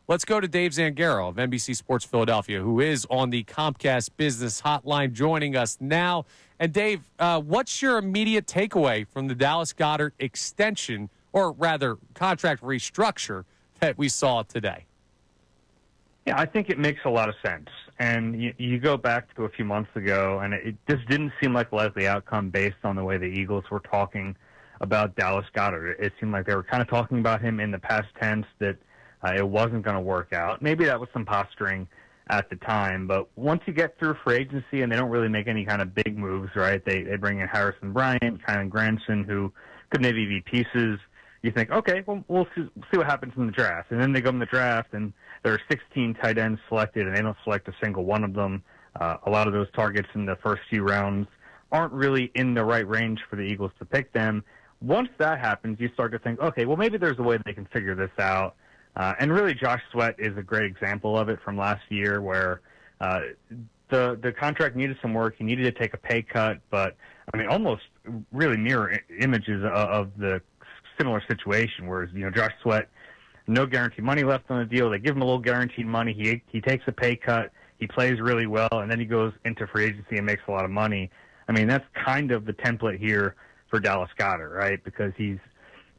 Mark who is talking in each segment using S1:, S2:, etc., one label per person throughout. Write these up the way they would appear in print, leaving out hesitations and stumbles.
S1: Let's go to Dave Zangaro of NBC Sports Philadelphia, who is on the Comcast Business Hotline joining us now. And Dave, what's your immediate takeaway from the Dallas Goedert extension, or rather contract restructure, that we saw today?
S2: Yeah, I think it makes a lot of sense. And you go back to a few months ago, and it just didn't seem like a likely outcome based on the way the Eagles were talking about Dallas Goedert. It seemed like they were kind of talking about him in the past tense, that it wasn't going to work out. Maybe that was some posturing at the time, but once you get through free agency and they don't really make any kind of big moves, right? They bring in Harrison Bryant, Kylan Granson, who could maybe be pieces. You think, okay, well, we'll see what happens in the draft. And then they go in the draft, and there are 16 tight ends selected, and they don't select a single one of them. A lot of those targets in the first few rounds aren't really in the right range for the Eagles to pick them. Once that happens, you start to think, okay, well, maybe there's a way they can figure this out. And really, Josh Sweat is a great example of it from last year, where the contract needed some work. He needed to take a pay cut, but, I mean, almost really mirror images of the similar situation, whereas, Josh Sweat, no guaranteed money left on the deal. They give him a little guaranteed money. He takes a pay cut. He plays really well, and then he goes into free agency and makes a lot of money. I mean, that's kind of the template here for Dallas Goedert, right? Because he's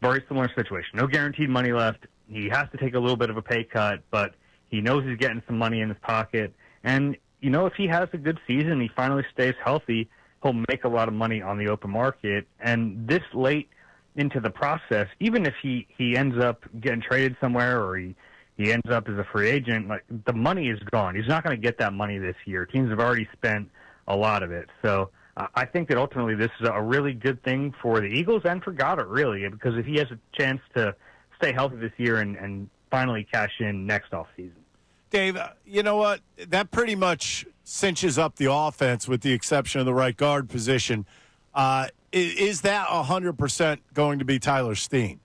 S2: very similar situation. No guaranteed money left. He has to take a little bit of a pay cut, but he knows he's getting some money in his pocket. And, if he has a good season, he finally stays healthy, he'll make a lot of money on the open market. And this late into the process, even if he ends up getting traded somewhere, or he ends up as a free agent, like, the money is gone. He's not going to get that money this year. Teams have already spent a lot of it. So I think that ultimately this is a really good thing for the Eagles and for Goedert, really, because if he has a chance to stay healthy this year and finally cash in next offseason.
S3: Dave, you know what? That pretty much cinches up the offense with the exception of the right guard position. Is that 100% going to be Tyler Steen?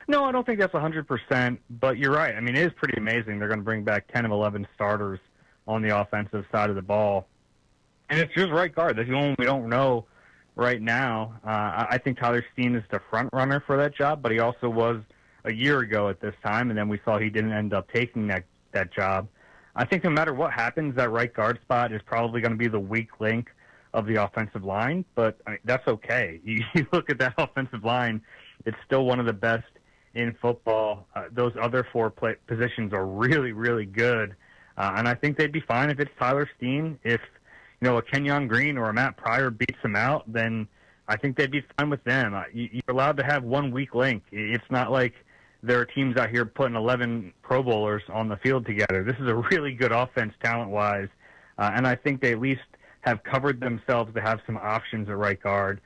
S2: No, I don't think that's 100%, but you're right. I mean, it is pretty amazing. They're going to bring back 10 of 11 starters on the offensive side of the ball. And it's just right guard. That's the only we don't know right now. I think Tyler Steen is the front runner for that job, but he also was a year ago at this time, and then we saw he didn't end up taking that job. I think no matter what happens, that right guard spot is probably going to be the weak link of the offensive line, but I mean, that's okay. You look at that offensive line, it's still one of the best in football. Those other four positions are really, really good, and I think they'd be fine if it's Tyler Steen. If a Kenyon Green or a Matt Pryor beats him out, then I think they'd be fine with them. You're allowed to have one weak link. It's not like there are teams out here putting 11 Pro Bowlers on the field together. This is a really good offense talent-wise, and I think they at least have covered themselves to have some options at right guard.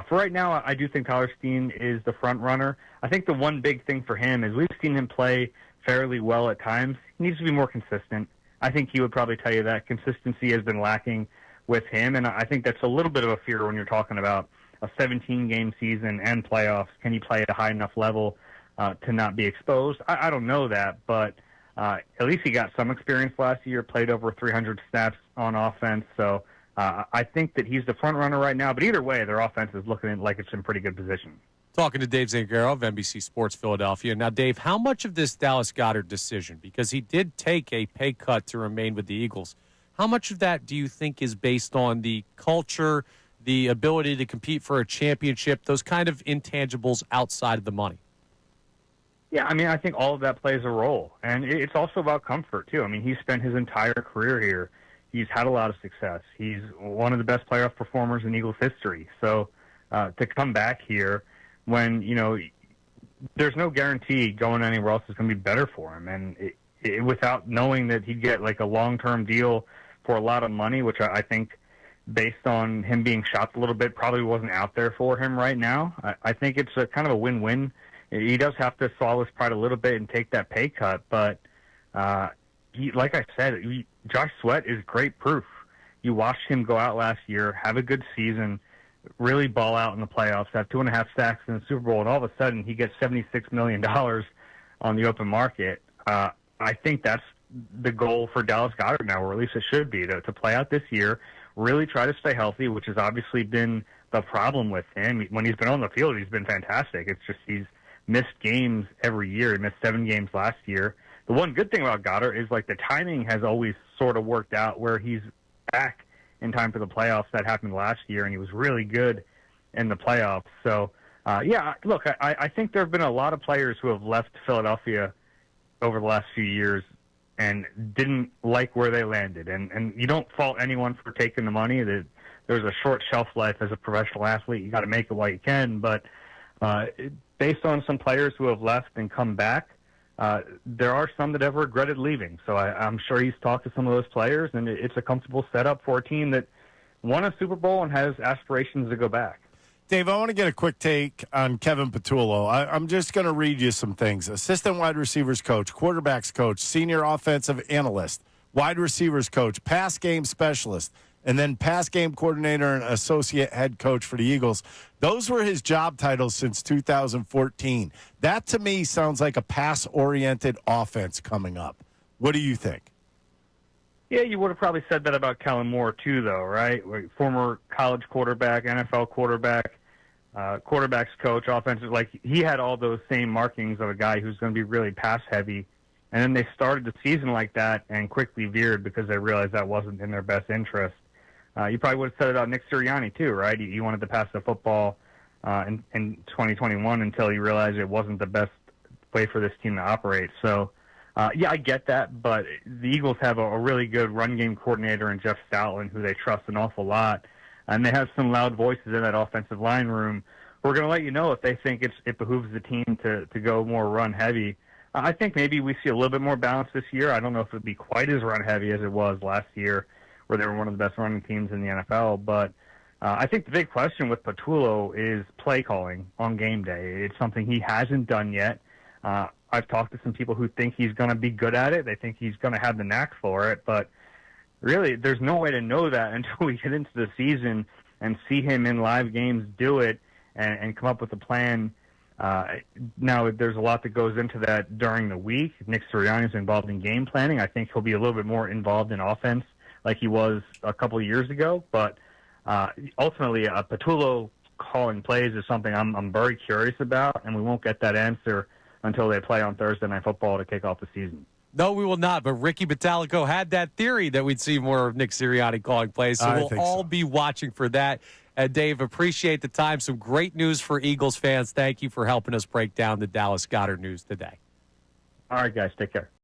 S2: For right now, I do think Tyler Steen is the front runner. I think the one big thing for him is we've seen him play fairly well at times. He needs to be more consistent. I think he would probably tell you that consistency has been lacking with him, and I think that's a little bit of a fear when you're talking about a 17-game season and playoffs. Can he play at a high enough level to not be exposed? I don't know that, but at least he got some experience last year, played over 300 snaps on offense, so I think that he's the front runner right now, but either way, their offense is looking like it's in pretty good position.
S1: Talking to Dave Zangaro of NBC Sports Philadelphia. Now, Dave, how much of this Dallas Goedert decision, because he did take a pay cut to remain with the Eagles, how much of that do you think is based on the culture, the ability to compete for a championship, those kind of intangibles outside of the money?
S2: Yeah, I mean, I think all of that plays a role. And it's also about comfort, too. I mean, he's spent his entire career here. He's had a lot of success. He's one of the best playoff performers in Eagles history. So to come back here when, there's no guarantee going anywhere else is going to be better for him. And without knowing that he'd get like a long-term deal for a lot of money, which I think based on him being shopped a little bit probably wasn't out there for him right now. I think it's a kind of a win-win. He does have to swallow his pride a little bit and take that pay cut, but like I said, Josh Sweat is great proof. You watched him go out last year, have a good season, really ball out in the playoffs, have 2.5 sacks in the Super Bowl, and all of a sudden he gets $76 million on the open market. I think that's the goal for Dallas Goedert now, or at least it should be, to play out this year, really try to stay healthy, which has obviously been the problem with him. When he's been on the field, he's been fantastic. It's just he's missed games every year. He missed 7 games last year. the one good thing about Goedert is like the timing has always sort of worked out where he's back in time for the playoffs. That happened last year, and he was really good in the playoffs. So, look, I think there have been a lot of players who have left Philadelphia over the last few years and didn't like where they landed. And you don't fault anyone for taking the money. There's a short shelf life as a professional athlete. You got to make it while you can. But based on some players who have left and come back, there are some that have regretted leaving. So I'm sure he's talked to some of those players, and it's a comfortable setup for a team that won a Super Bowl and has aspirations to go back.
S3: Dave, I want to get a quick take on Kevin Patullo. I'm just going to read you some things. Assistant wide receivers coach, quarterbacks coach, senior offensive analyst, wide receivers coach, pass game specialist, and then pass game coordinator and associate head coach for the Eagles. Those were his job titles since 2014. That, to me, sounds like a pass-oriented offense coming up. What do you think?
S2: Yeah, you would have probably said that about Kellen Moore, too, though, right? Former college quarterback, NFL quarterback, quarterbacks coach, offensive. Like, he had all those same markings of a guy who's going to be really pass-heavy. And then they started the season like that and quickly veered because they realized that wasn't in their best interest. You probably would have said about Nick Sirianni, too, right? He wanted to pass the football in 2021 until he realized it wasn't the best way for this team to operate. So, I get that, but the Eagles have a really good run game coordinator in Jeff Stoutland, who they trust an awful lot, and they have some loud voices in that offensive line room who are going to let you know if they think it behooves the team to go more run heavy. I think maybe we see a little bit more balance this year. I don't know if it would be quite as run heavy as it was last year, where they were one of the best running teams in the NFL, but I think the big question with Patullo is play calling on game day. It's something he hasn't done yet. I've talked to some people who think he's going to be good at it. They think he's going to have the knack for it, but really there's no way to know that until we get into the season and see him in live games do it and come up with a plan. Now, there's a lot that goes into that during the week. Nick Sirianni is involved in game planning. I think he'll be a little bit more involved in offense like he was a couple of years ago, but ultimately Patullo calling plays is something I'm very curious about, and we won't get that answer until they play on Thursday Night Football to kick off the season.
S1: No, we will not. But Ricky Patullo had that theory that we'd see more of Nick Sirianni calling plays. So we'll all be watching for that. Dave, appreciate the time. Some great news for Eagles fans. Thank you for helping us break down the Dallas Goedert news today.
S2: All right, guys. Take care.